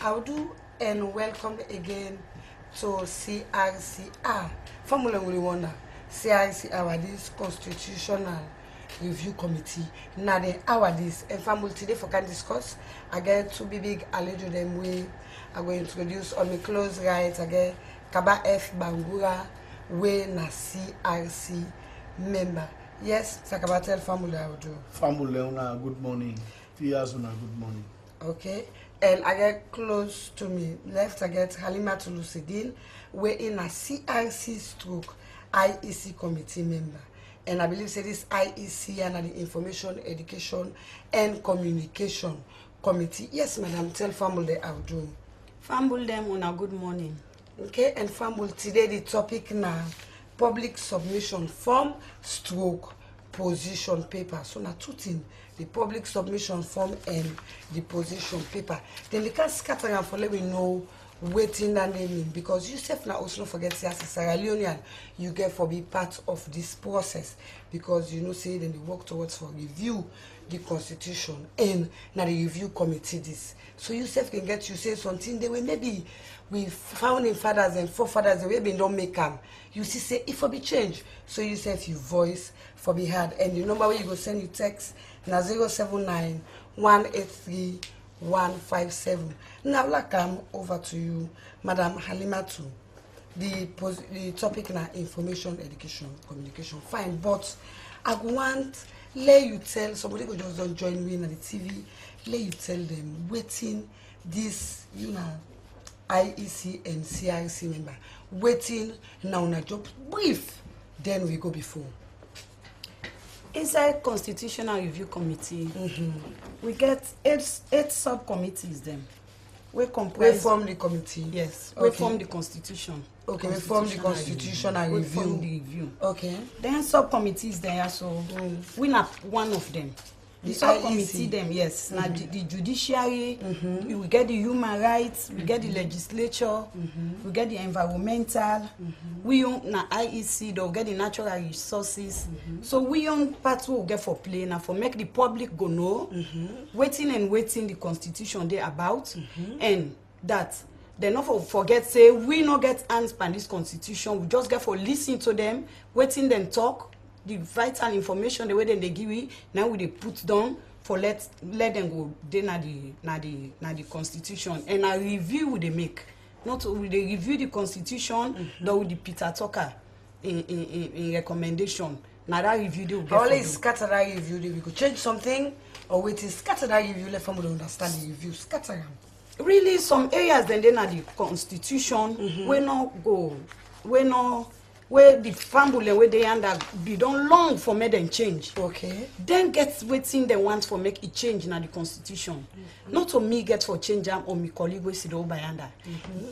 I'll do and welcome again to CRC. Formula we wonder. CRC our this constitutional review committee. Now the our this and family today for can discuss. I get two big alleged them we are going to introduce on the close right again Kaba F Bangura we na CRC member. Yes, Sakabatel family I will do. Family Leone, good morning. Viewers, good morning. Okay, and I get close to me left. I get Halima Tulusidin. We're in a CRC stroke IEC committee member, and I believe say this IEC and the Information, Education, and Communication Committee. Yes, madam. Tell family I'll do. Family them on a good morning. Okay, and family today the topic now public submission form stroke position paper. So now two things. The public submission form and the position paper. Then they can scatter and for let me know waiting and naming because you self now also don't forget as a Sierra Leonean you get for be part of this process because you know say then they work towards for review the constitution and now the review committee this. So you self can get you say something they will maybe we founding fathers and forefathers the way they don't make them. You see say if for be change. So you self you voice for be heard and the number where you go send you text na 079 183 157. Now I come over to you, Madam Halimatu. The topic na information, education, communication. Fine, but I want let you tell somebody who just don't join me on the TV. Let you tell them waiting this IEC and CRC member waiting now on a job brief. Then we go before. Inside Constitutional Review Committee, we get eight subcommittees. Them we comprise. We form the committee. Yes, okay. We form the constitution. Okay, we form the constitutional review. We form the review. Okay. Then subcommittees there, so we not one of them. The subcommittee them, yes. Now the judiciary, we get the human rights, we get the legislature, we get the environmental, we own na IEC, they'll get the natural resources. So we own part we will get for play now for make the public go know, waiting the constitution they about, and that they not forget say we not get hands by this constitution, we just get for listen to them, waiting them talk. The vital information the way they give it now we they put down for let them go then na the constitution and a review they make not will they review the constitution though with the Peter Tucker in recommendation now that review they will get always scatter that review they will go change something or wait is scatter that review let family understand the review scatter them. Really some areas then are the constitution we not go we not where the family where they under be don't long for make them change. Okay. Then get waiting they want for make it change in the constitution. Not to me get for change them or me colleague we sit over under.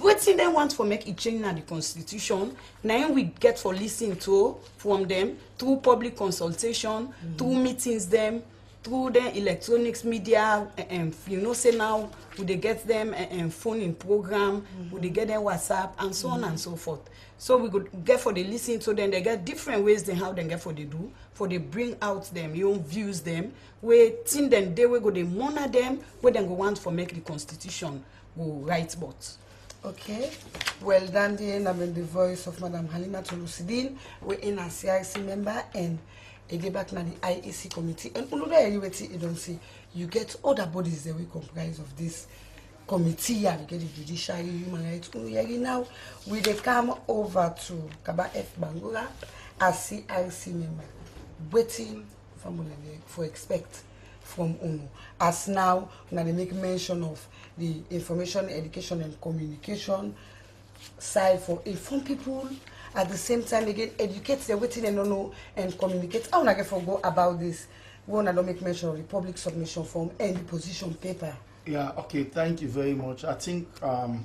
Waiting they want for make it change in the constitution. Now we get for listening to from them through public consultation, through meetings them, through the electronics media, and you know say now would they get them phone in program, would they get them WhatsApp and so on and so forth. So we could get for the listening to them, they get different ways than how they get for they do, for they bring out them, your own views them, where think then they will go they monitor them, where then go want for make the constitution go right but. Okay, well done then. I'm in the voice of Madam Halima Tulusidin. We're in a CRC member and a get back now the IEC committee. And you don't see you get other bodies that we comprise of this committee and we get the judiciary, human rights. Now we they come over to Kaba F Bangura as CRC member, waiting for expect from UNO. As now they make mention of the information, education and communication side for inform people at the same time again educate the waiting and know and communicate. I wanna get for go about this. We wanna don't make mention of the public submission form and the position paper. Yeah, okay, thank you very much. I think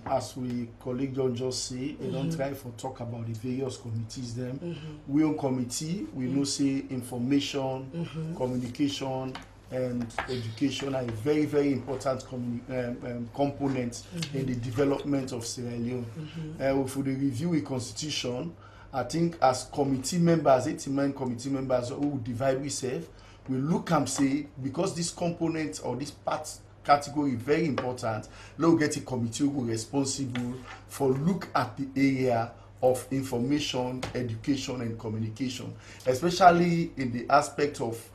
as we colleague John just say, they don't try for talk about the various committees them. We on committee, we know say information, communication and education are a very, very important component in the development of Sierra Leone. For the review of constitution, I think as committee members, 18 committee members who divide ourselves, we look and say because this component or this part category very important. Let's get a committee who responsible for look at the area of information, education, and communication, especially in the aspect of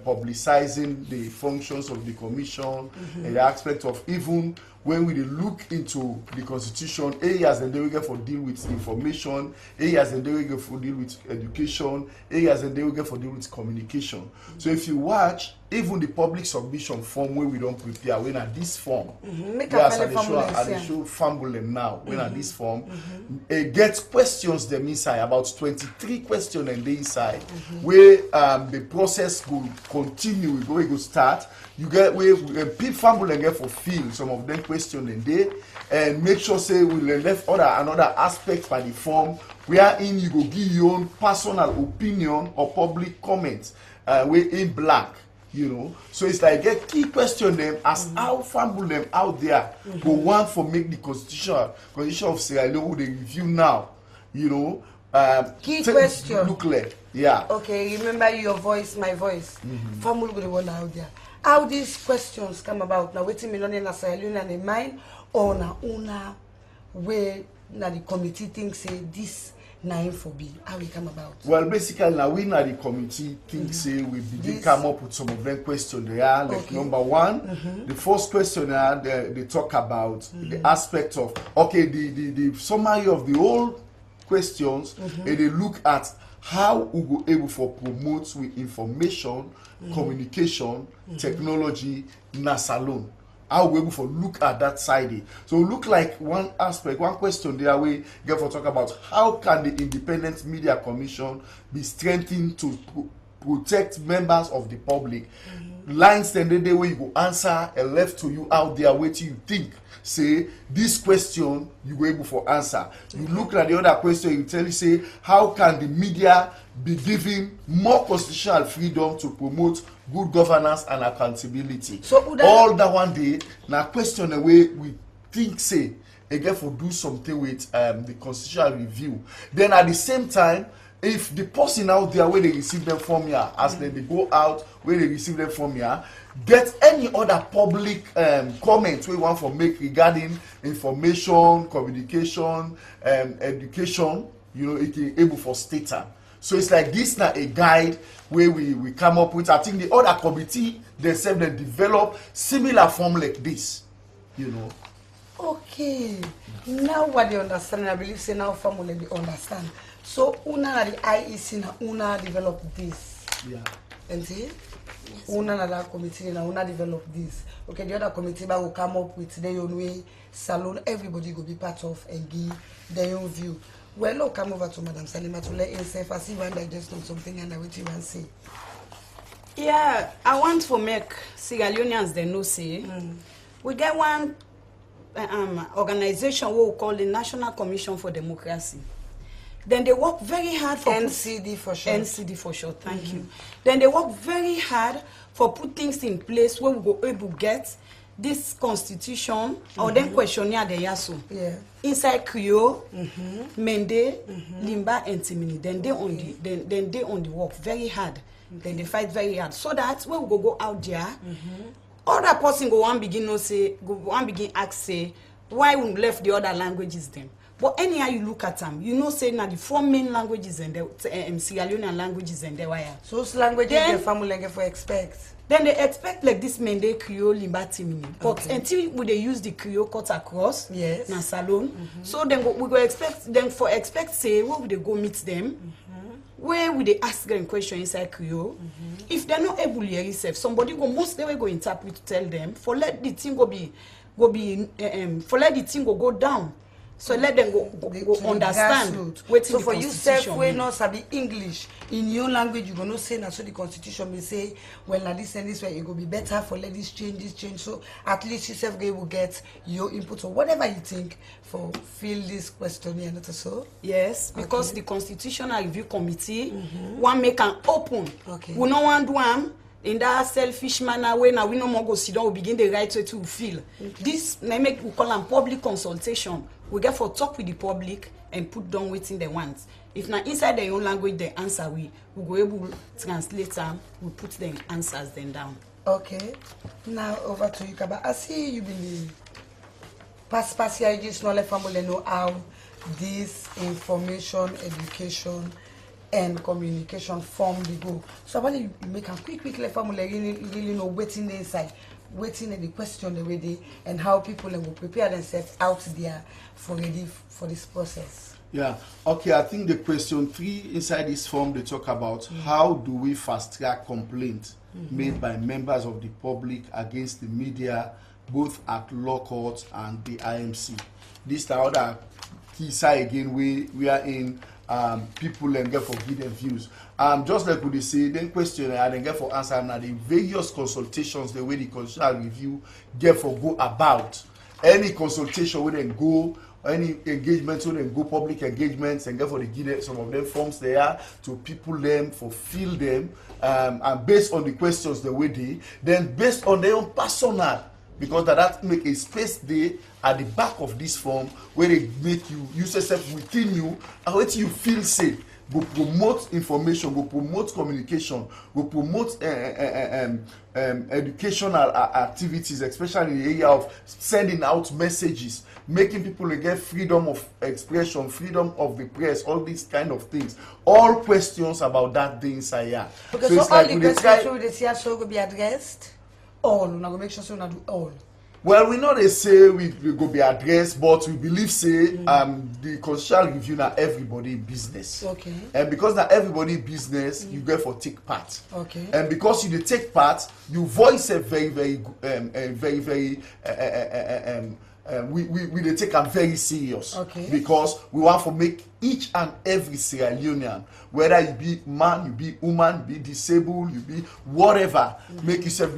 publicizing the functions of the commission, and the aspect of even when we look into the constitution, areas and they will get for deal with information, areas and they will get for deal with education, areas and they will get for deal with communication. So if you watch, even the public submission form where we don't prepare, when at this form, yes, I show fumble them now, when at this form, it gets questions them inside, about 23 questions and the inside, where the process will continue, we go start. You get where people fumble and get fulfill some of them questions and they, and make sure say we left another aspect by the form wherein you go give your own personal opinion or public comments, where in black. You know, so it's like get key question them as how fumble them out there. Go one for make the constitution of Sierra Leone they review now. You know, key question. Look like Okay, remember your voice, my voice. Fumble go the one out there. How these questions come about now? Waiting me learning na Sierra Leone and in mind or na una where na the committee thinks say this. Nine for B. How we come about? Well, basically, now we na the committee think say we begin come up with some of them questions there. Like number one, the first question they talk about the aspect of the summary of the whole questions, and they look at how we go able for promote with information, communication, technology, na salon. How we able for look at that side. So look like one aspect, one question there we get for talk about how can the Independent Media Commission be strengthened to protect members of the public. Lines then the day where you go answer and left to you out there waiting you think. Say this question you go able for answer. You look at the other question, you tell you say how can the media be given more constitutional freedom to promote good governance and accountability. So all that one day now question the way we think say again for do something with the constitutional review. Then at the same time, if the person out there where they receive them from here, as they go out where they receive them from here, get any other public comments we want for make regarding information, communication, education, you know, it is able for stater. So it's like this now a guide where we come up with. I think the other committee themselves they develop similar form like this, you know. Okay. Now what they understand, I believe say now formula they understand. So una the IEC na una develop this. Yeah. And see? Yes. Una na committee na una develop this. Okay, the other committee will come up with their own way, salon, everybody will be part of and give their own view. Well, look, come over to Madam Salima to let herself. I see one digest on something and I will even say. Yeah, I want to make Sierra Leoneans they know say we get one organization we call the National Commission for Democracy. Then they work very hard for NCD for short. NCD for short. Thank you. Then they work very hard for put things in place where we go able to get this constitution or then questionnaire the yaso. Yeah. Inside Creole, Mende, Limba, and Timini. Then they on the then they on the work very hard. Then they fight very hard. So that when we go out there, other person go one begin no say go one begin ask say why we left the other languages them. But anyhow you look at them, you know say now the 4 main languages and the Sierra Leonean languages and the wire. So those languages the family for expect. Then they expect like this Mende, Creole, Limba, Timini. But until they use the Creole cut across, yes, na salon. So then we go expect them for expect say where would they go meet them? Where would they ask them question inside Creole? If they're not able to hear somebody go most they will go interpret to tell them for let the thing for let the thing go down. So let them go understand. So for you self we not sabi English in your language you gonna say na so the constitution may say well na this and this way it go be better for let this change. So at least you self will get your input or whatever you think for fill this questionnaire not so. Yes, because the Constitutional Review Committee one make an open. Okay. We no want do am in that selfish manner way now we no more go sit down we begin the right way to feel. This may make we call them public consultation. We get for talk with the public and put down waiting they want. If now inside their own language they answer we go able to translate them, we put the answers then down. Okay. Now over to you, Kaba. I see you believe. Pass here, just not let family know how this information, education, and communication form they go. So when you make a quick let family really know waiting inside, waiting at the question the way they and how people will prepare themselves out there for ready for this process. Yeah, okay, I think the question 3 inside this form they talk about how do we fast track complaints made by members of the public against the media, both at law courts and the IMC. This are other key side again we are in people and get for give views. Just like we say, then question and then get for answer now the various consultations the way the constitutional review get for go about. Any consultation where then go, any engagement where then go public engagements and get for the give some of them forms there to people them for fill them and based on the questions the way they then based on their own personal, because that make a space there at the back of this form where they make you use yourself within you and what you feel safe. Go promote information, go promote communication, go promote educational activities, especially in the area of sending out messages, making people get freedom of expression, freedom of the press, all these kind of things. All questions about that thing inside here. Okay, so all the questions they see so will be addressed. All, we're gonna make sure so we do all. Well, we know they say we go be addressed, but we believe say the constitutional review now everybody business. Okay. And because now everybody business, you get for take part. Okay. And because you dey take part, you voice a very we dey take am very serious. Okay. Because we want to make each and every Sierra Leonean, whether you be man, you be woman, you be disabled, you be whatever, make yourself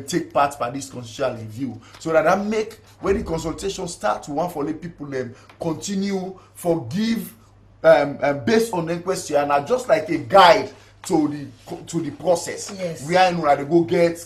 take part by this constitutional review. So that make when the consultation start, we want for let people continue forgive based on the question and just like a guide to the process. Yes. We are they go get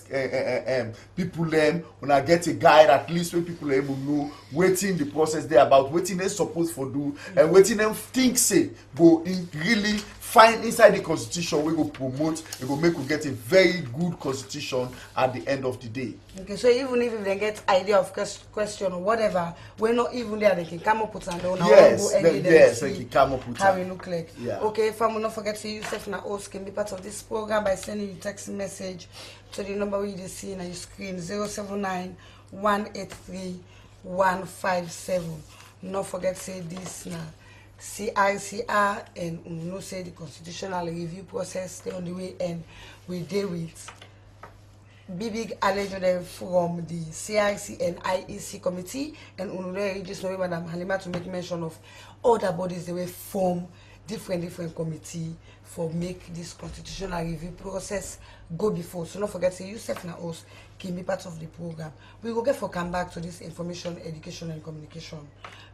people when I get a guide at least when people are able to know waiting the process there about waiting they supposed for do and waiting them think say go in really find inside the constitution we go promote it go make we get a very good constitution at the end of the day. Okay, so even if they get idea of question or whatever, we're not even there, they can come up with and yes, they can come up with how it look like. Yeah. Okay, if I'm not forget to yourself now host can be part of this program by sending you text message to the number you see on your screen 079 183 157. Not forget say this now. CRCR and no say the constitutional review process stay on the way and we deal with big alleged from the CRC and IEC committee and unule just know Madam Halima to make mention of other bodies they will form different committee for make this constitutional review process go before. So don't forget say yourself and us can be part of the program. We will get for come back to this information, education and communication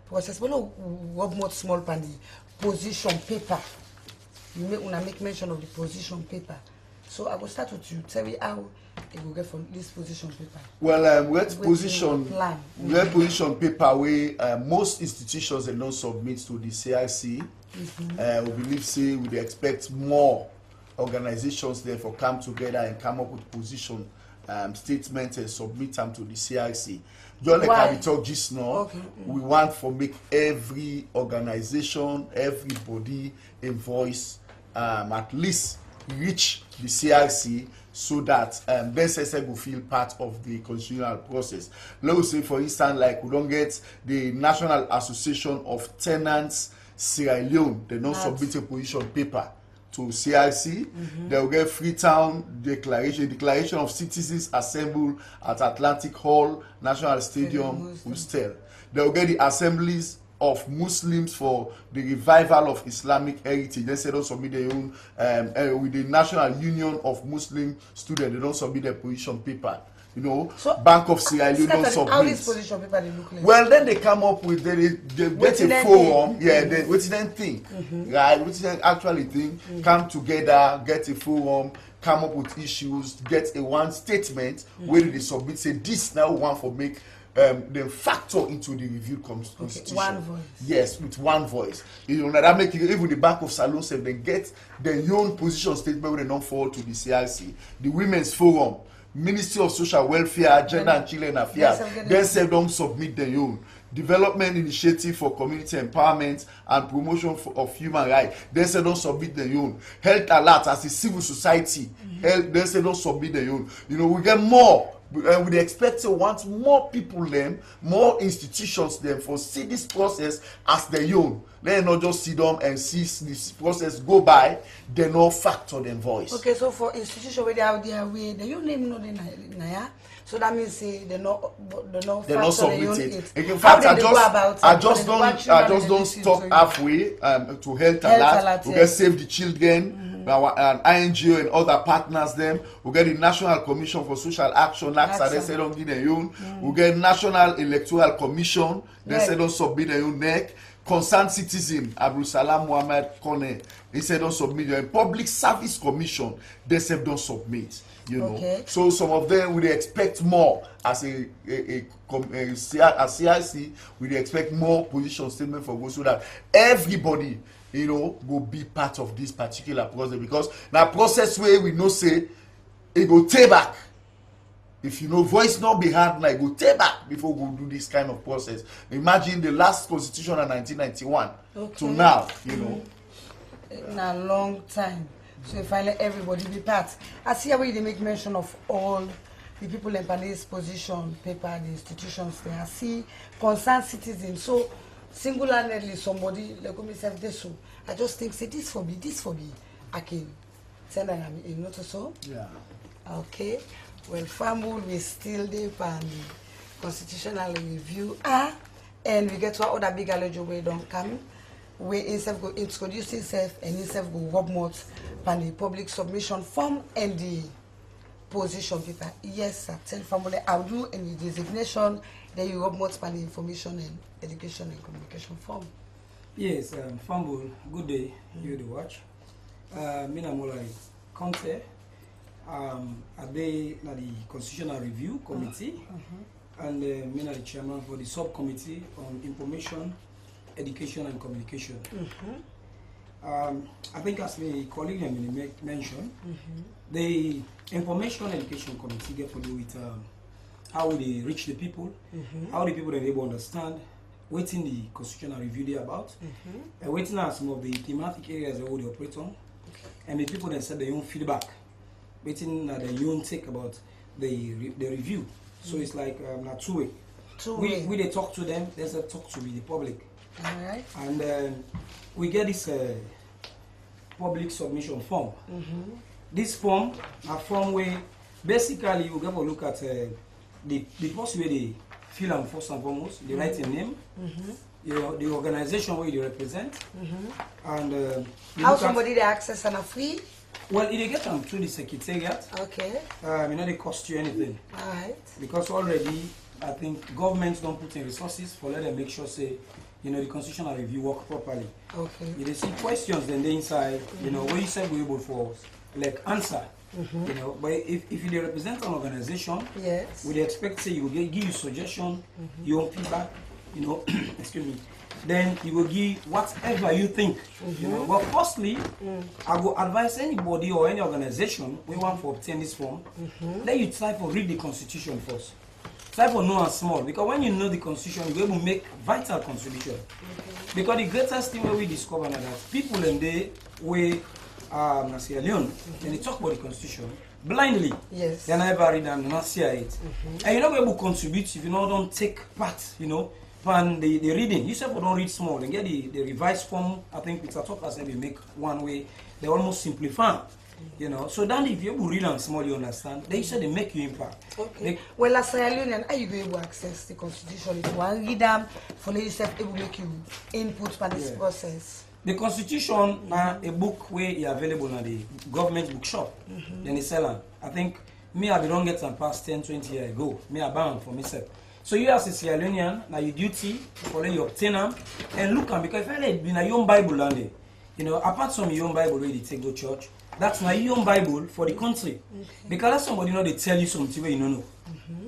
process. We know what more small pan the position paper. You make mention of the position paper. So I will start with you. Tell me how it will get from this position paper. Well, we have position paper where most institutions they don't submit to the CRC. We believe say we expect more organizations therefore come together and come up with position statements and submit them to the CRC. Just like we talk just now, we want to make every organization, everybody a voice at least reach the CRC so that BSSF will feel part of the constitutional process. Let's say for instance like we don't get the National Association of Tenants Sierra Leone, they don't submit a position paper to CRC. They will get Freetown Declaration of Citizens assembled at Atlantic Hall, National Stadium, Ustel. They will get the assemblies of Muslims for the revival of Islamic heritage. They say don't submit their own with the National Union of Muslim Students. They don't submit their position paper. You know, so, Bank of Sierra Leone don't submit. How this position paper they look like? Well, then they come up with they get a forum. Yeah, they what then think, right? What then actually think, come together, get a forum, come up with issues, get a one statement where they submit. Say this now one for make them factor into the review constitution. One voice. Yes, with one voice. You know that make it, even the Bank of Salon say they get their own position statement where they don't fall to the CRC. The Women's Forum. Ministry of Social Welfare, Gender and Children Affairs, then say don't submit their own. Development Initiative for Community Empowerment and Promotion of Human Rights, then say don't submit their own. Health Alert as a civil society, then say don't submit their own. You know, we get more. We expect to want more people them, more institutions them for see this process as their own. Let not just sit down and see this process go by, they not factor them voice. Okay, so for institution where they have their way, the you name no the naya. So that means say they not submit it. In How fact, I just don't stop to halfway to Health Alert. We get Save the Children. Our INGO and other partners them. We get the National Commission for Social Action, NACSA, they say don't give their own. We get National Electoral Commission, they say don't submit their own neck. Concerned Citizen, Abdul Salam Muhammad Kone, they say don't submit their own. Public Service Commission, they say don't submit. You know, so some of them we expect more as a CRC. We expect more position statement for go so that everybody, you know, will be part of this particular process, because now process where we know say it go take back. If you know voice not be hard, like go take back before we do this kind of process. Imagine the last constitution in 1991 to now, you know, in a long time. So finally everybody be part. I see how they make mention of all the people in Panay's position paper, the institutions there. I see concerned citizens. So singularly somebody like myself this so I just think say this for me. I can send a notice so. Yeah. Okay. Well, Famul we still there and constitutional review and we get to our other big allergy way don't come. We instead go introduce itself and instead go rub more on the public submission form and the position paper. Yes, I tell family I'll do any designation, then you rub more on the information and education and communication form. Yes, Famble, good day, you the watch. Mina Molari Conte, a day na the Constitutional Review Committee, and Mina the chairman for the subcommittee on information, education and communication. I think as my colleague mentioned, the information education committee get to do with how they reach the people, how the people are able to understand waiting the constitutional review they about, and waiting at some of the thematic areas that they operate on, and the people that said their own feedback, waiting at their own take about the review. So it's like two way. We they talk to them, they say talk to the public. Alright. And we get this public submission form. This form, a form where basically you have a look at the post where they fill them first and foremost, they write your name, the organization where you represent, and how somebody they access and a free? Well, if you get them through the secretariat, okay. You know they cost you anything. Alright. Because already I think governments don't put in resources for let them make sure say, you know, the constitutional review work properly. Okay. If they see questions then they inside, you know, what you said we're able for like answer. You know, but if you represent an organization, yes, we expect say you will give you suggestion, your own feedback, you know, excuse me, then you will give whatever you think. You know, but firstly, I will advise anybody or any organization we want to obtain this form, then you try to read the constitution first. Try for know and small, because when you know the constitution, you're able to make vital contribution. Because the greatest thing we discover is that people in the way Leone, when they talk about the constitution blindly, yes, they never read and not see it. And you're not able to contribute if you know don't take part, you know, and the reading. You said don't read small and get the revised form. I think Peter Tucker said we make one way, they almost simplify. You know, so then if you read and small, you understand. They said they make you impact. Okay. Well, as a Leone, are you able to access the constitution? If you want to read them, for yourself, it will make you input for this process. The constitution now a book where it's available in the government bookshop. Then they sell them. I think me I don't get them past 10-20 years ago. Me I buy them for myself. So you as a Sierra Leonean, now your duty for you obtain them and look them, because if I like in your own Bible and you know, apart from your own Bible where you take to church, that's my own Bible for the country. Because that's somebody, you know, they tell you something where you don't know.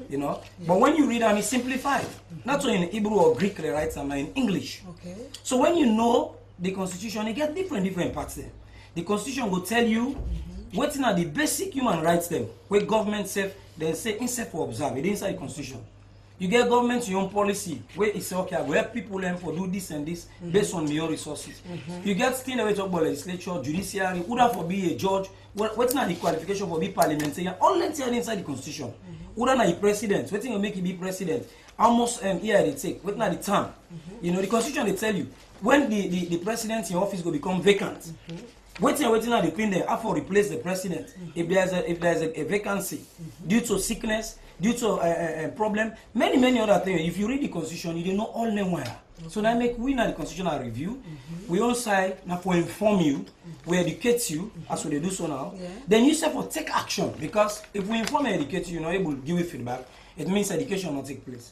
You know? Yeah. But when you read them, it's simplified. Not only in Hebrew or Greek, they write them in English. Okay. So when you know the constitution, you get different parts there. The constitution will tell you what are the basic human rights them, where government says then say instead for observe, it inside the constitution. You get government your own policy where it say okay, I go help people learn for do this and this based on your resources. You get thing that we talk about legislature, judiciary, who that for be a judge, what's not the qualification for be parliamentarian, all length inside the constitution. Who that the president, what thing will make you be president, how much year they take, what not the term. You know, the constitution they tell you when the president in office will become vacant. Waiting now the queen there, how to replace the president if there's a vacancy due to sickness, due to a problem, many other things. If you read the constitution, you don't know all them where. So now make we now the constitutional review. We on side now for inform you, we educate you as we do so now. Then you say for take action because if we inform and educate you, you're not able to give you feedback. It means education will not take place.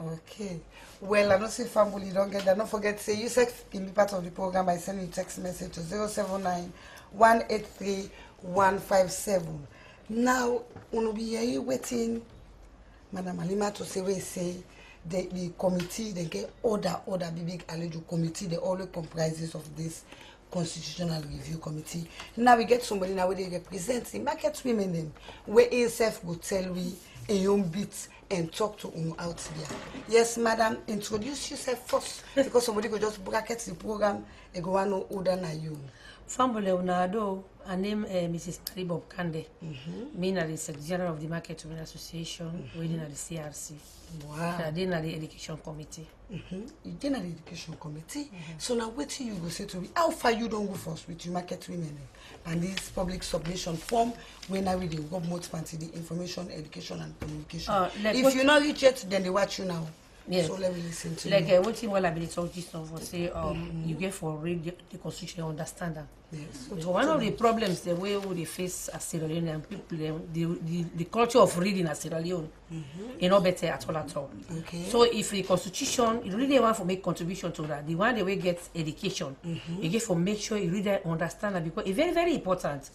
Okay. Well, I don't say family, don't get that. Don't forget to say you can be part of the program by sending a text message to 079-183-157. Now, we'll be here waiting, Madam Halima, to say the committee, they get other big allergy committee, they always comprises of this constitutional review committee. Now we get somebody now where they represent the market women them, where ASF will tell we a young bit and talk to out there. Yes, madam, introduce yourself first because somebody could just bracket the program and go on older than you. Family Unado, her name Mrs. Maribob Kande. Me na the Secretary General of the Market Women Association, within the CRC. Wow. I did the Education Committee. You did the Education Committee. So now what you go say to me? How far you don't go first with your market women and this public submission form when I read the government party, the information, education and communication. Like if you not reach it, then they watch you now. Yes. So let me listen to like you. one thing while I've been talking to someone say you get for read the constitution, understand that. Yes. So one of the problems the way we face as Sierra Leonean people, the culture of reading as Sierra Leone is not better at all. Okay. So if the constitution, you really want to make contribution to that, the one the way get education, you get for make sure you read and understand that because it's very, very important.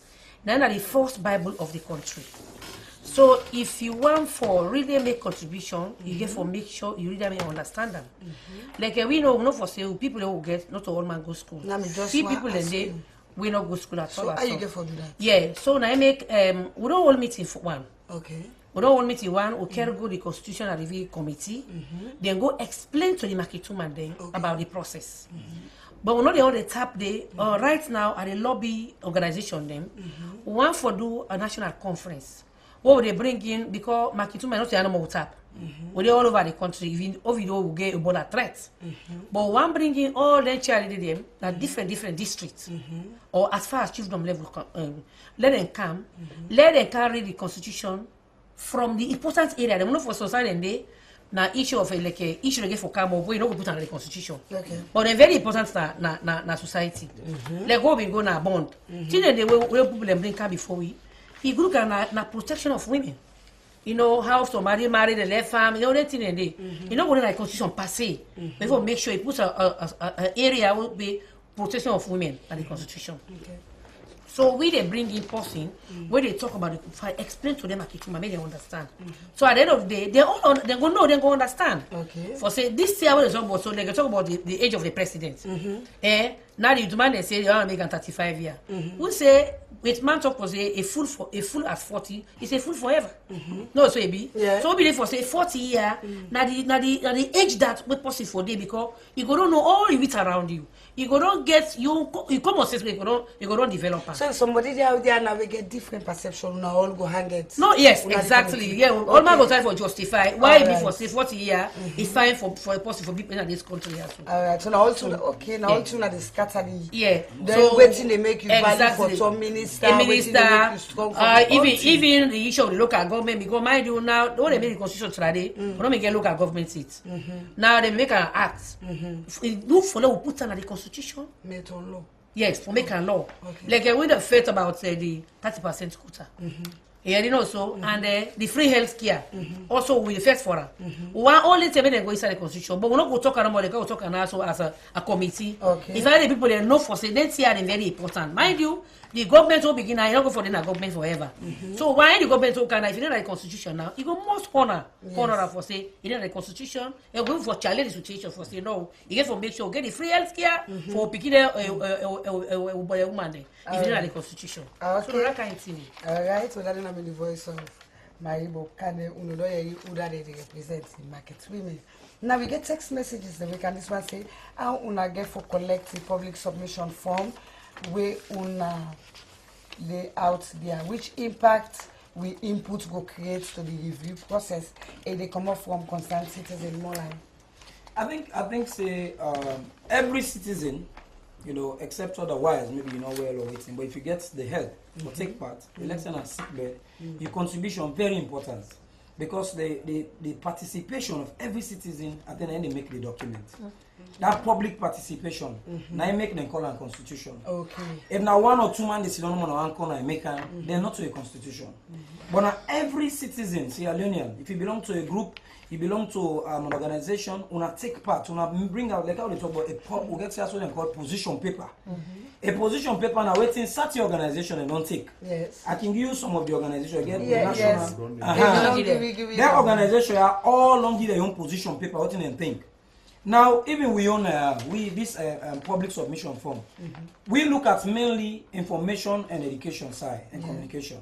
Then the first Bible of the country. So if you want for really make contribution, you get for make sure you read them and understand them. Like we know not for say people who get not all man go school. Few people in there we not go school at all. So how you get for do that? Yeah. So now I make we don't all meet in one. Okay. We don't all meet in one. We carry go the constitutional review committee. Then go explain to the market woman then about the process. But we're not the only tap day. Right now at the lobby organization them, we want for do a national conference. What would they bring in because market women not the animal tap. We're all over the country. Even Ovido will get about a threat. But one bring in all the charity them at different districts or as far as chiefdom level. Let them come. Let them carry the constitution from the important area. They not for society and they na issue of like issue again for Camo, we don't put on the constitution. Okay. But they're very important na society. Like go we go na bond. Then the way people bring come before we. He look at na protection of women. You know how somebody married a left farm, you know that thing and day. You know what like constitution passé. Before make sure he puts a area will be protection of women at the constitution. Okay. So we they bring in person where they talk about it, explain to them make them understand. So at the end of the day, they go know, they go understand. Okay. For say this year what they talk about, so they talk about the age of the president. Now the demand they say they want to make 35 years. We say with man talk was a full at 40, it's a full forever. No, so it be. Yeah. So we believe for say 40 years, now the age that we possible for day because you go don't know all the wit around you. You go don't get you come on you go don't develop. So somebody there out there now we get different perception now all go hang it. No, yes, exactly. Yeah, all man go try for justify why it be for say 40 years it's fine for a person for people in this country as well. Alright, so now also okay, now also now the scatter the then so waiting they make you valid for some minister, even the issue of the local government because mind you now when they make the constitution today, we don't make a local government seats. Now they make an act. Look for law put on the constitution. Made on law. Yes, for make a law. Okay. Like we the faith about the 30% quota. Yeah, you know so and the free health care also we first for her. One only thing they go inside the constitution, but we not go talk around they go talk also as a committee. Okay. If any people they know for say next year is very important. Mind you, the government will begin now, you not go for the government forever. So why the government will can if you know the constitution now, you go most corner for say you know the constitution, you go for challenge the situation for say no, you get for make sure get the free health care for picking a woman there. If you know the constitution. Okay. So that kind of thing. Alright, so that's the voice of Maribo Kane Unodoye Uda they represent the market women. Now we get text messages that we can this one say how una get for collect the public submission form where una lay out there, which impact we input go create to the review process and they come up from concerned citizen more like. I think say every citizen, you know, except otherwise, maybe you know well or waiting, but if you get the help or take part, election and sick bed, your contribution very important because the participation of every citizen at the end they make the document. That public participation, now make them call a constitution. Okay. If now one or two man they sit on one corner and make they're not to a constitution. But now every citizen, Sierra Leonean, if you belong to a group, you belong to an organization, una take part, una bring out like how they talk about we get something called position paper. A position paper now waiting start your organization and don't take. Yes. I can give you some of the organization again. Yes. That organization are all on their own position paper, what they think. Now, even we own this public submission form, we look at mainly information and education side and communication.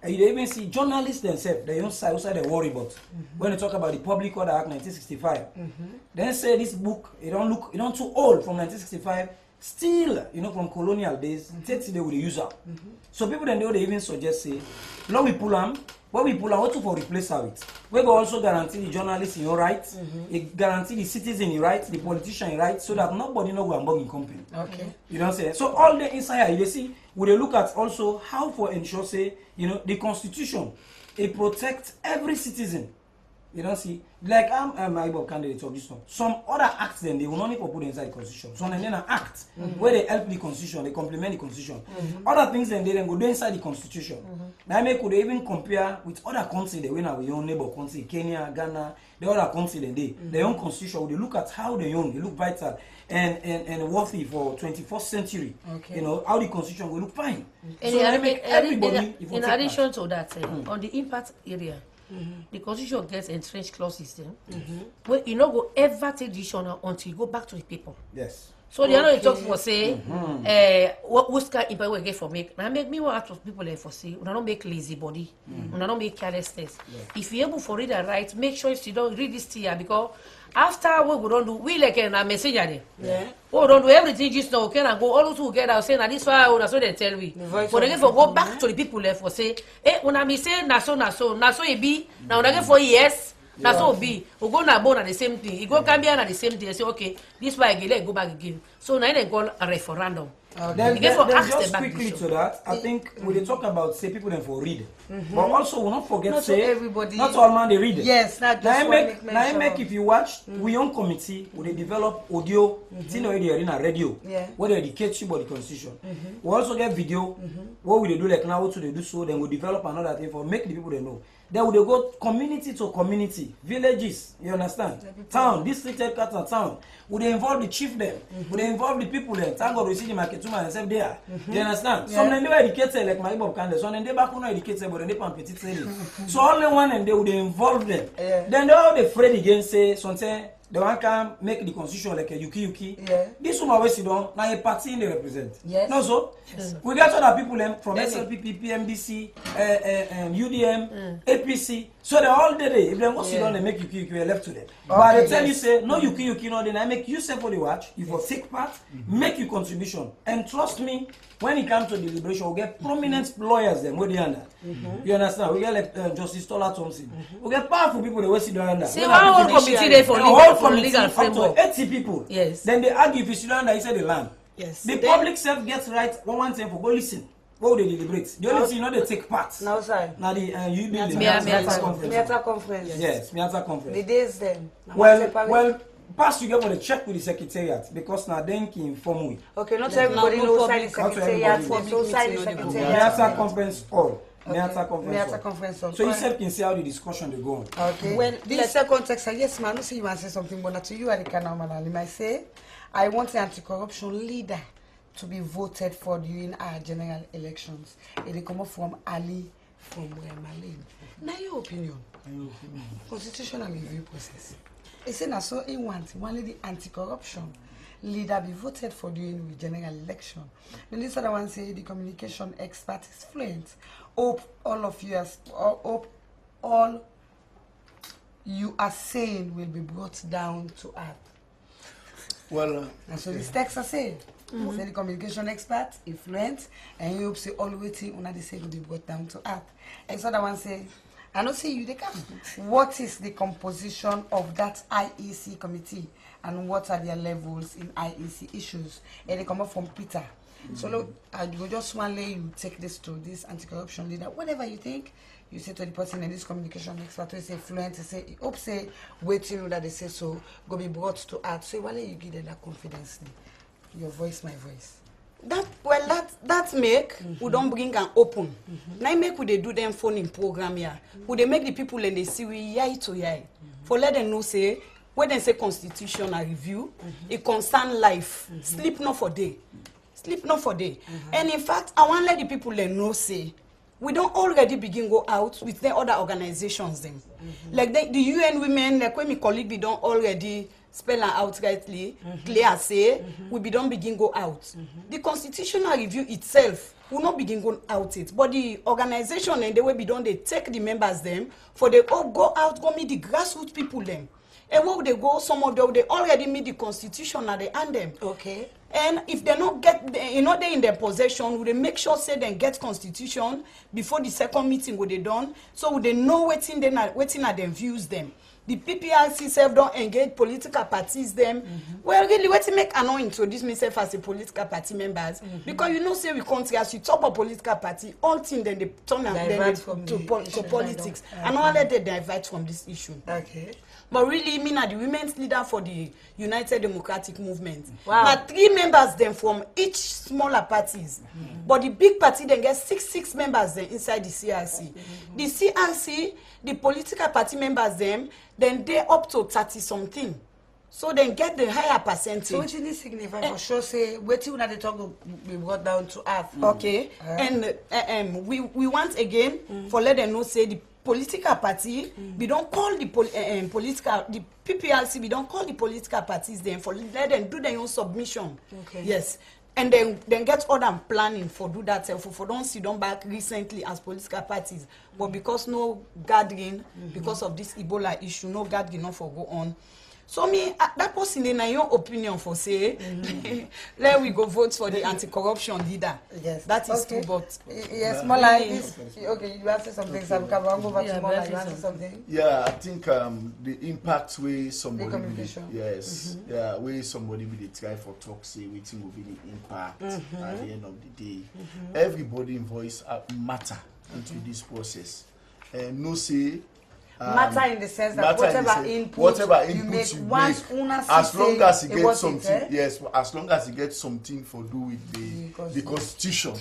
And you even see journalists themselves, they own side they worry about when they talk about the Public Order Act 1965. Then say this book, it don't too old from 1965. Still, you know, from colonial days, 30 they will use up. So people then they even suggest say, now we pull them. When we pull out, what to for replace her with? We go also guarantee the journalist in your rights, guarantee the citizen in rights, the politician in rights, so that nobody know we're bugging company. Okay. You know what I'm saying? So all the inside here, you see, we look at also how for ensure say, you know, the constitution, it protects every citizen. You don't see, like I'm a candidate of this one. Some other acts then they will not need to put inside the constitution. So then an act where they help the constitution, they complement the constitution. Other things then they then go inside the constitution. Now I could even compare with other countries they win our own neighbor country, Kenya, Ghana, the other countries then their own constitution. They look at how they own, they look vital and worthy for 21st century. Okay. You know how the constitution will look fine. And so they make everybody. In addition to that, on the impact area. The constitution gets entrenched clauses then. Where you not go ever take decision until you go back to the people. Yes. So the other talk for say, what kind impact we get for make? Now make me one out of people like for say, we don't make lazy body, we don't make carelessness. If you're able to read and write, make sure you don't read this here because after what we don't do, we like a messenger there. Yeah. Oh, don't do everything just now. Okay, and go all together saying that this why that's what they tell me. But again, for go back to the people left for say, when I say na so it be now again for yes. That's all be. We go na born at the same thing. You go Gambia at the same thing. Say okay, this why again go back again. So now they call a referendum. Then just quickly to that, I think when they talk about say people then for read, but also we not forget not say everybody, not all man they read. Yes, not just now make if you watch, we own committee, we they develop audio, thing already in a radio, where they educate you about the constitution. We also get video, what we they do like now, what they do so, then we develop another thing for make the people they know. Then we go community to community, villages, you understand? Town, district headquarters, town. Would they involve the chief there? Would they involve the people there? Thank God we see the market too and self there. You understand? Some then they were educated like my Bob Candace, some then they back on educated, but then they pan petit training. So only one and they would involve them. Then they all afraid again say something. The one can make the constitution like a yuki. This one always sit down. Now a party they represent. Yes. No so. Yes. We got other people from SLPP, PMDC, UDM, APC. So they all did it. If they go sit down, they make yuki left to them. But they tell you say no yuki. No, then I make you say for the watch. You for take part, make your contribution, and trust me. When it comes to deliberation, we get prominent lawyers them where they under. You understand? We get like Justice Tola Thompson. We get powerful people that we sit down under. See, one whole committee there for legal framework. 80 people. Yes. Then they argue if you sit down under, he said the land. Yes. The public self gets right one time for go listen. What would they deliberate? The only thing you know they take part. Now sir. Now the Miata conference. Yes, Miata conference. The days then. Well. Past you get to check with the secretariat because now then can inform we. Okay, not everybody knows sign the secretariat. So sign the secretariat. Miata conference hall. Miata conference hall. So you self can see how the discussion they go on. Okay. When this second text, yes, man, I see you want to say something, but to you, I might say, I want the anti-corruption leader to be voted for during our general elections. It come up from Ali from Malin. Now your opinion. Constitutional review process. He said now so he wants only the anti-corruption leader be voted for during the general election. Then this other one say the communication expert is fluent. Hope all of you hope all you are saying will be brought down to earth. Well, And so this text I say, say the communication expert, influence, and you hope say all waiting on the say will be brought down to earth. And so that one say, I don't say you they come. What is the composition of that IEC committee and what are their levels in IEC issues? And they come up from Peter. So look, I will just one lay you take this to this anti-corruption leader, whatever you think, you say to the person in this communication expert, we say fluent, say, hope say, waiting that they say so, go be brought to art. So why you give them that confidence? Your voice, my voice. That make we don't bring and open. Now make we they do them phone in program here. We they make the people and they see we yai to yai. For let them know say when they say constitutional review, it concern life. Sleep not for day. Sleep not for day. And in fact, I want let the people let know say we don't already begin go out with the other organizations them. Like the UN women, like when my colleague we don't already spell her out rightly, clear say, we be don't begin go out. The constitutional review itself will not begin go out it, but the organization and the way we don't they take the members them for they all go out, go meet the grassroots people them. And where they go, some of them they already meet the constitution and they hand them. Okay. And if they not get, you know, they in their possession, would they make sure say they get constitution before the second meeting would they done, so would they know waiting at them views them. The PPRC self don't engage political parties them. Well, really, what to make I not introduce myself as a political party members because you know say we country as you talk about political party, all things then they turn and then to politics. And all let they divert from this issue. Okay. But really, me na the women's leader for the United Democratic Movement. Wow. Now 3 members them from each smaller parties. But the big party then get six members then inside the CRC. The CRC, the political party members them, then they up to 30 something. So then get the higher percentage. So what this signify for sure say waiting when they talk will be brought down to earth. Okay. And we want again for let them know say the political party, we don't call the the PPRC, we don't call the political parties then for let them do their own submission. Okay. Yes. And then get other planning for do that for don't sit down back recently as political parties. But because no gathering, because of this Ebola issue, no gathering not for go on. So me that person in your opinion for say let we go vote for the anti-corruption leader. Yes. That is okay. true, but yes, more like this. Okay, you answer something, Sabuka, but I'll go back to more like you answer something. yeah, I think the impact where somebody will, communication. yes, yeah, where somebody will try for talk say waiting will be the impact at the end of the day. Everybody voice matter into this process. And no say matter in the sense that whatever input you make, once una as long as you it get was something, it, yes, as long as you get something for do with the constitution,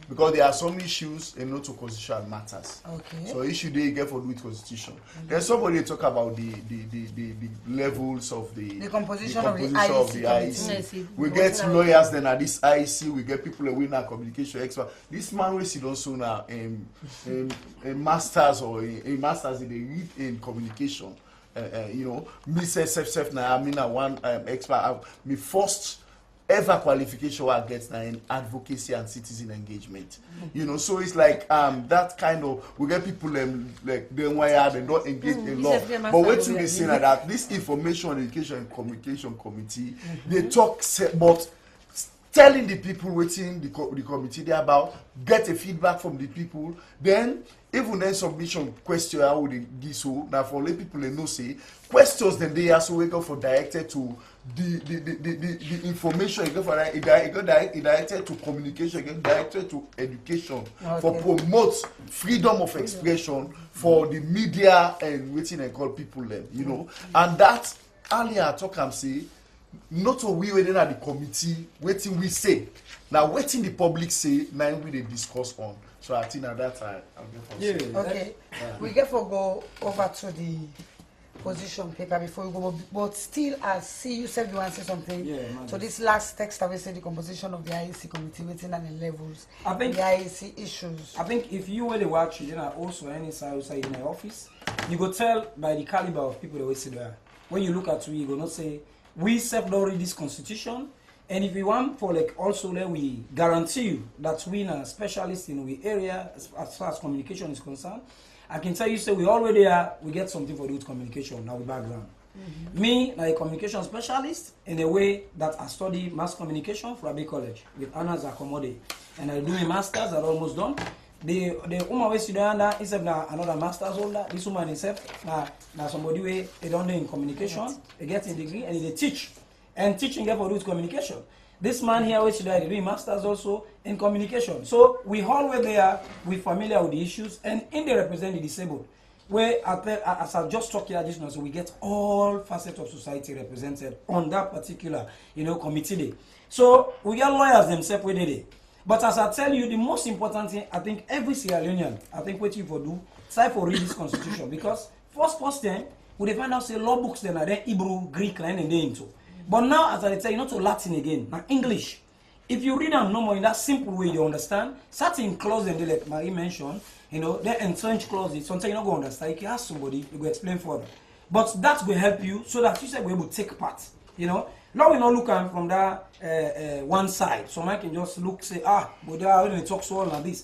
because there are some issues and not to constitutional matters. Okay. So issue they get for do with constitution. Then somebody talk about the levels of the composition of the IEC. We get lawyers then at this IEC. We get people that win our communication expert. This man we see also now a masters or a masters in the in communication. You know, me self now. I mean, one expert. Me first ever qualification I get now in advocacy and citizen engagement. You know, so it's like that kind of we get people like they don't engage a lot. But what you they say that this information education and communication committee they talk but telling the people waiting the committee they about get a feedback from the people, then even then submission question how would they give so now for let people they know say questions then they also wake up for directed to the information you go for that it directed to communication, it directed to education for promote freedom of expression for the media and waiting and call people them, you know, and that earlier I talk and say not so we waiting at the committee waiting we say now waiting the public say now we they discuss on. So I think at that time I'll get for okay. We get for go over to the position paper before we go, but still I see you said you want to say something. Yeah, so this last text I will say the composition of the IEC committee waiting at the levels. I think the IEC issues. I think if you were to watch it, also any side outside in my office, you go tell by the caliber of people that we see there. When you look at we, you go not say we self don't read this constitution, and if we want for like also let we guarantee you that we are specialists in we area as far as communication is concerned. I can tell you, say we already are, we get something for do with communication, now with background. Me, I'm a communication specialist in a way that I study mass communication from Abbey College with honors accommodate. And I do a master's, I'm almost done. The woman we study under is another master's holder. This woman itself, now somebody way they don't do in communication, they get a degree and they teach. And teaching get for do with communication. This man here we study doing masters also in communication. So we always there, we familiar with the issues and in they represent the disabled. Where as I just talked here just now, so we get all facets of society represented on that particular, committee day. So we get lawyers themselves where they do. But as I tell you, the most important thing, I think every Sierra Leonean, I think what you for do, try for read this constitution because first thing, we find out say law books then are there Hebrew, Greek, and they into. But now as I tell you, not to Latin again, now English. If you read them no more in that simple way, you understand. Certain clauses and like Marie mentioned, they're entrenched clauses. Sometimes you don't go understand. You can ask somebody, you go explain further. But that will help you so that you say we're able to take part. Now we not look at from that one side. So I can just look, say, but they are when they talk so all like this.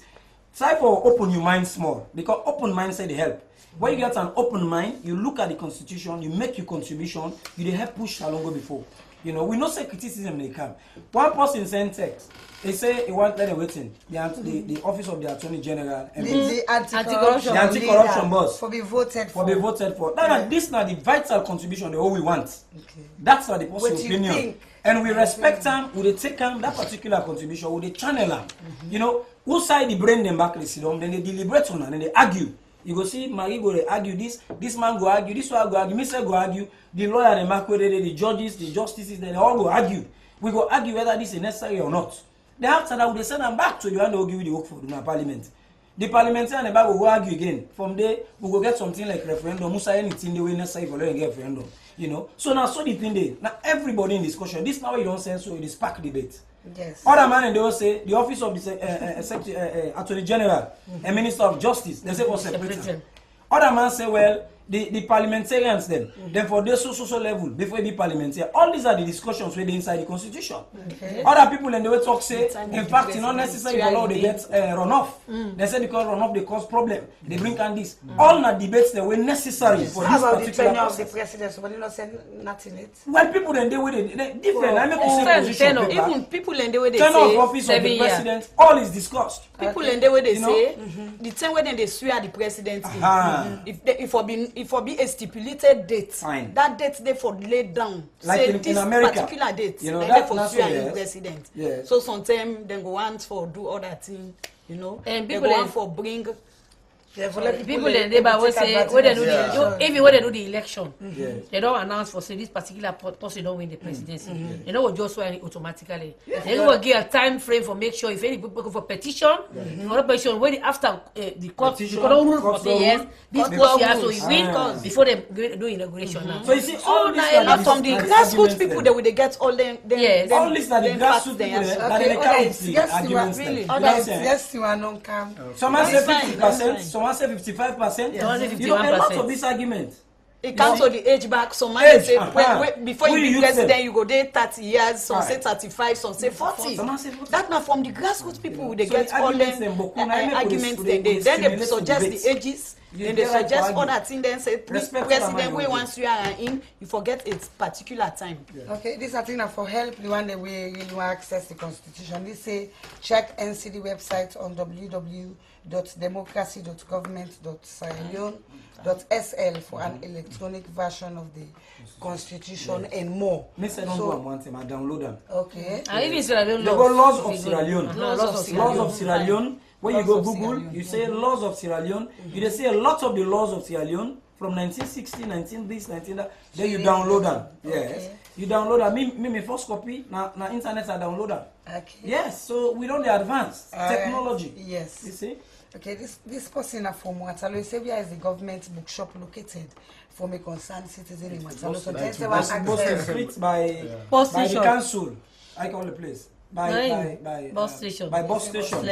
Try for open your mind small because open mind say they help. When you get an open mind, you look at the constitution, you make your contribution, you they help push along go before. We not say criticism may come. One person sent text. They say he want let them waiting. The office of the Attorney General and the anti-corruption, boss for be voted for. This now the vital contribution the all we want. Okay. That's not the person's What you opinion. think? And we respect them. Would they take them that particular contribution? Would they channel them? Who side the brain them back? They sit down, then they deliberate on and then they argue. You go see Marie go argue this man go argue, this one go argue, Mr. go argue, the lawyer, the market, the judges, the justices, they all go argue. We go argue whether this is necessary or not. Then after that, we send them back to you and they'll give you the work for the parliament. The parliamentarian and the will go argue again. From there, we go get something like referendum, Musa anything the way necessary for get referendum. So now so the thing there. Now everybody in discussion, this now you don't say so it is spark debate. Yes. Other man and they will say the office of the Attorney General and Minister of Justice, they say for separation. Other man say, well, the parliamentarians then for this social level, before they be parliamentarian. All these are the discussions where they inside the constitution. Okay. Other people and they will talk say, in fact, it's not necessary for law they get runoff. They say because runoff they cause problem. They bring on this. All the debates that were necessary for this about particular the tenure of process. the president? Somebody not saying nothing it. Well, people then they were different. I make the same position. Even people and the way they Tenure of say office of the president, all is discussed. people and the way they say the time when they swear the president if for be a stipulated date, fine. that date they for laid down. Like say in this America, particular date, you know, then that's they for not swear so, in yes. president. Yes. So sometimes they go want for do other thing, And they people go want for bring. People then they will say when they do even when they do the election, they don't announce for say this particular person don't win the presidency. They don't just swear it automatically. They will give a time frame for make sure if any people go for petition, for a petition when after the court don't rule for say yes, this person has to win before they do inauguration now. So you see all this From the grassroots people they will get all them. All this are the grassroots people that they count the arguments. Yes, you are non calm. Someone say 50%. Someone say 55%. You know, a lot of this argument. It counts on the age back. Some man say before you be president, you go there 30 years. Some say 35. Some say 40. That now from the grassroots people, they get all them arguments. Then they suggest the ages. Then they suggest other things. Then say president we once you are in, you forget its particular time. Okay, this I think that for help the one that we really want to access the constitution. They say check NCD website on www.democracy.government.sierraleone.sl for an electronic version of the constitution and more. Me say don't go and want them. I download them. Okay. Even Sierra Leone They go laws of Sierra Leone. Laws of Sierra Leone. When you go Google, you say laws of Sierra Leone. You say a lot of the laws of Sierra Leone from 1960, 19 this, 19 that. Then you download them. Yes. You download them. Me my first copy. Na internet I download them. Okay. Yes. So we don't the advanced technology. Yes. You see. Okay. This person from Watalo. Say where is the government bookshop located for me concerned citizen in Watalo? So there's one Boston Street by the council. I call the place. By bus station. By bus station.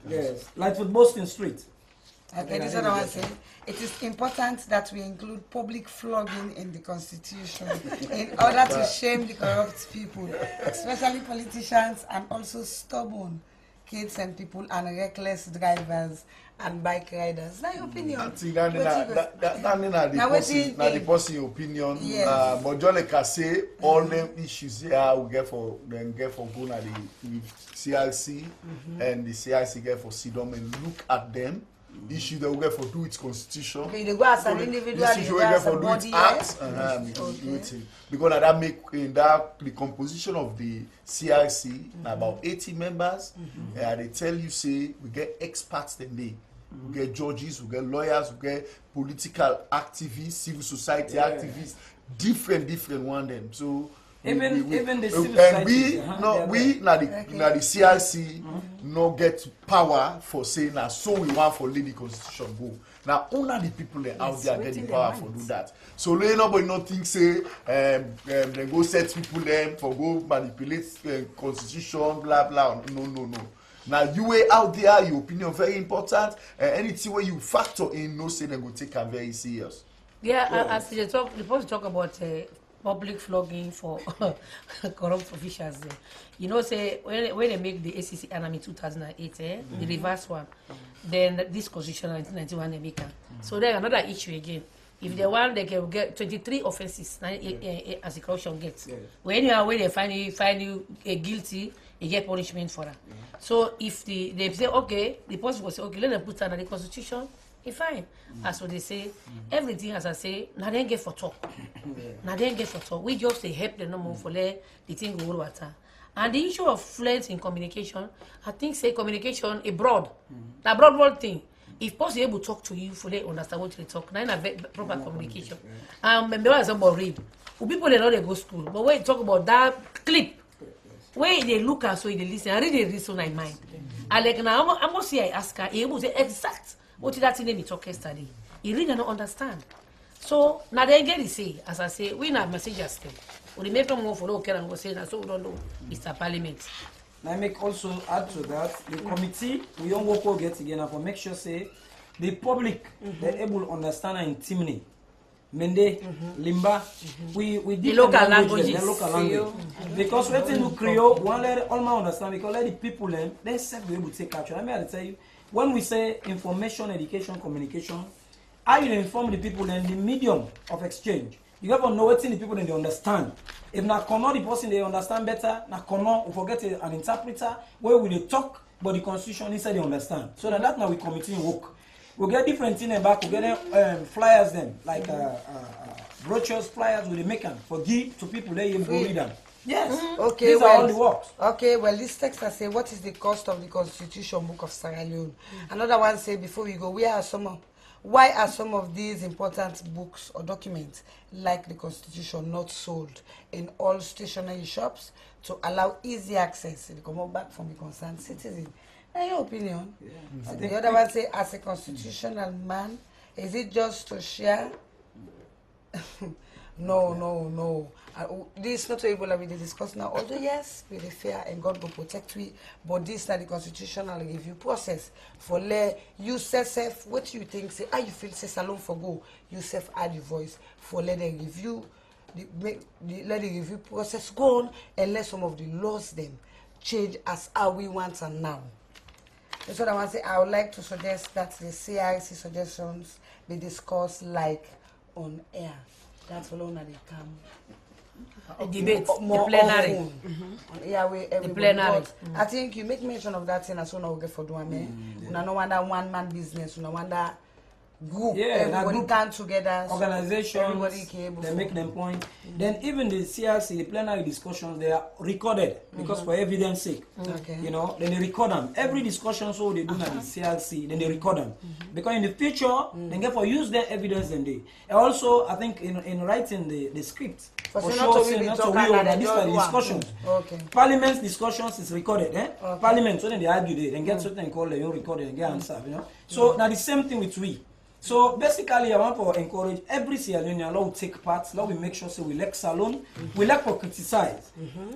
Yes. Like for Boston Street. Okay, this is what I want to say. It is important that we include public flogging in the constitution in order to shame the corrupt people, especially politicians and also stubborn kids and people and reckless drivers and bike riders. That's your opinion. I think that the person opinion. Yes. But just like I say, all them issues here we get for go na the CRC and the CRC get for sit down and look at them. Issue that we get for do its constitution. Okay, they go as an individual, this issue we get for do its act. Because that make in that the composition of the CRC about 80 members. They tell you say we get experts then they. We get judges, we get lawyers, we get political activists, civil society activists, different one them. So even the civil and society. we na the CRC no get power for saying that so we want for lead the constitution go. Now only the people that out there get the power for do that. So let nobody not think say they go set people them for go manipulate constitution blah blah. No. Now you way out there, your opinion very important. Anything where you factor in, no say they go take them very serious. Yeah, as they talk, the post talk about public flogging for corrupt officials. You know, say when they make the ACC Anam in 2008, the reverse one, then this constitution 1991 they make. So then another issue again. If they want, they can get 23 offenses as a corruption gets. Yes. When they find you guilty, you get punishment for that. So if they say okay, the person will say okay, let them put under the constitution. It's fine. As what they say, everything as I say, now they get for talk. Now they get for talk. We just say help them no more for let the thing go water. And the issue of fluence in communication, I think say communication abroad. The broad thing. If possible to talk to you fully understand what they talk, now proper communication. Remember as about read. People they know they go school, but when you talk about that clip, where they look at so they listen, I really read so in mind. And like now I must say I ask her, able to say exact what that thing me talk yesterday. He really don't understand. So now they get it say, as I say, we have messages them. We make them go for no care and go say that so we don't know it's a parliament. I make also add to that the committee we don't work get together for make sure say the public they're able to understand and intimidate. Mende, Limba, we the local languages. The local language. Because when you Creole, one let all my understand because let the people learn, they self be able to take action. I mean, I tell you, when we say information, education, communication, how you inform the people in the medium of exchange. You have to know what the people they understand. If na kono the person they understand better, na kono we forget an interpreter where we they talk, but the constitution inside they understand. So that now we committee work. We get different things back. We get flyers them like brochures, flyers we they make them for give to people they go read them. Yes. Okay. These are all the works. Okay. Well, this text I say, what is the cost of the Constitution Book of Sierra Leone? Another one say before we go, why are some of these important books or documents like the Constitution not sold in all stationery shops to allow easy access? They come back from the concerned citizen. In your opinion? Yeah. The other one say, as a constitutional man, is it just to share? No. This is not able to be discussed now. Although yes, we fair and God will protect we, but this is the constitutional review process. For let you self, what you think say, you feel say salon for go, you self add your voice for let the review, let the review process go on and let some of the laws them change as how we want and now. That's what I want to say. I would like to suggest that the CRC suggestions be discussed like on air. That's all on the come. Debate, more the plenary. On air where everybody plenary. I think you make mention of that thing as soon as we get for doing no wonder one man business, no wonder group. Everybody come together. Organizations, everybody came. they make them point. Then even the CRC, the plenary discussions, they are recorded because for evidence sake. Okay. You know, then they record them. Every discussion so they do at the CRC, then they record them. Because in the future, they get for use their evidence and they. And also, I think in writing the script, for sure, these are the discussions. Okay. Parliament's discussions is recorded. Okay. Parliament, so then they argue, they get certain call, they don't record it and get answer. You know. So now the same thing with we. So basically, I want to encourage every Sierra Leonean law to take part. Law we make sure say we like salon, we like to criticize.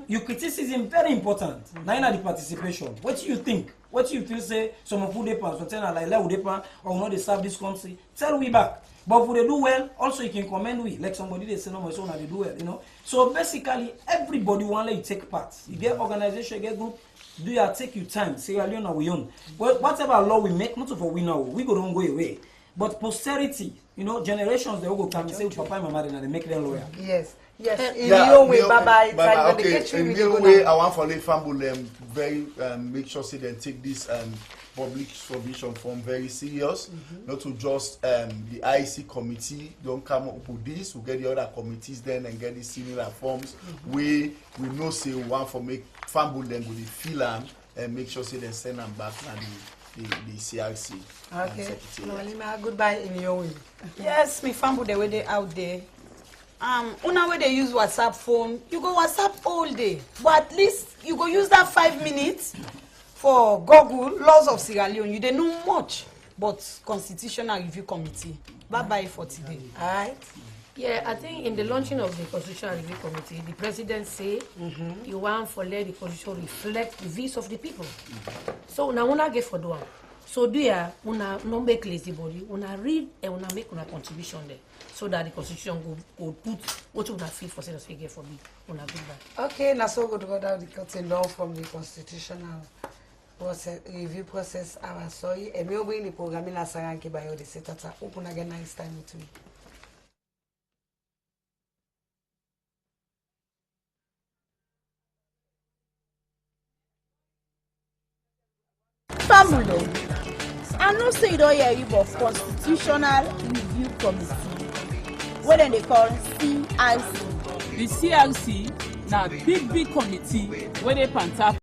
Your criticism very important. Now in the participation, what do you think? What do you feel say some of who depend, so tell like who depend or not they serve this country? Tell we back. But if they do well, also you can commend we. Like somebody they say no, my son they do well, you know. So basically, everybody want to take part. You get organization, you get group. Do you take your time? Sierra Leone we own. Well, whatever law we make, not for we now, we go don't go away. But posterity, you know, generations they will go come and say, Papa and Mama, and they make them lawyer. Yes. Yes, in your way, Baba. Okay, in your way, I want for the family very make sure say they take this public submission form very serious. Not to just the IEC committee don't come up with this. We get the other committees then and get the similar forms. We know say we want for make family them with the feel and make sure say they send them back now the CRC. Okay. No, goodbye in your way. Yes, me family the way they out there. Una way they use WhatsApp phone, you go WhatsApp all day, but at least you go use that 5 minutes for Google laws of Sierra Leone. You don't know much, but Constitutional Review Committee. Bye bye for today. All right. Yeah, I think in the launching of the Constitutional Review Committee, the president say you want for let the constitution reflect the views of the people. So now una get for doing. So do ya una no make lazy body, una read and una make una contribution there, so that the constitution go put what una feel for sense figure for me. Una good back. Okay, now so good to go down the curtain down from the constitutional process, review process. I'm sorry, and we'll bring the program in Asaranki by the Setata. Open again next time with me. Family, I know say you don't hear you of Constitutional Review Committee, what they call CRC. The CRC na big committee where they panta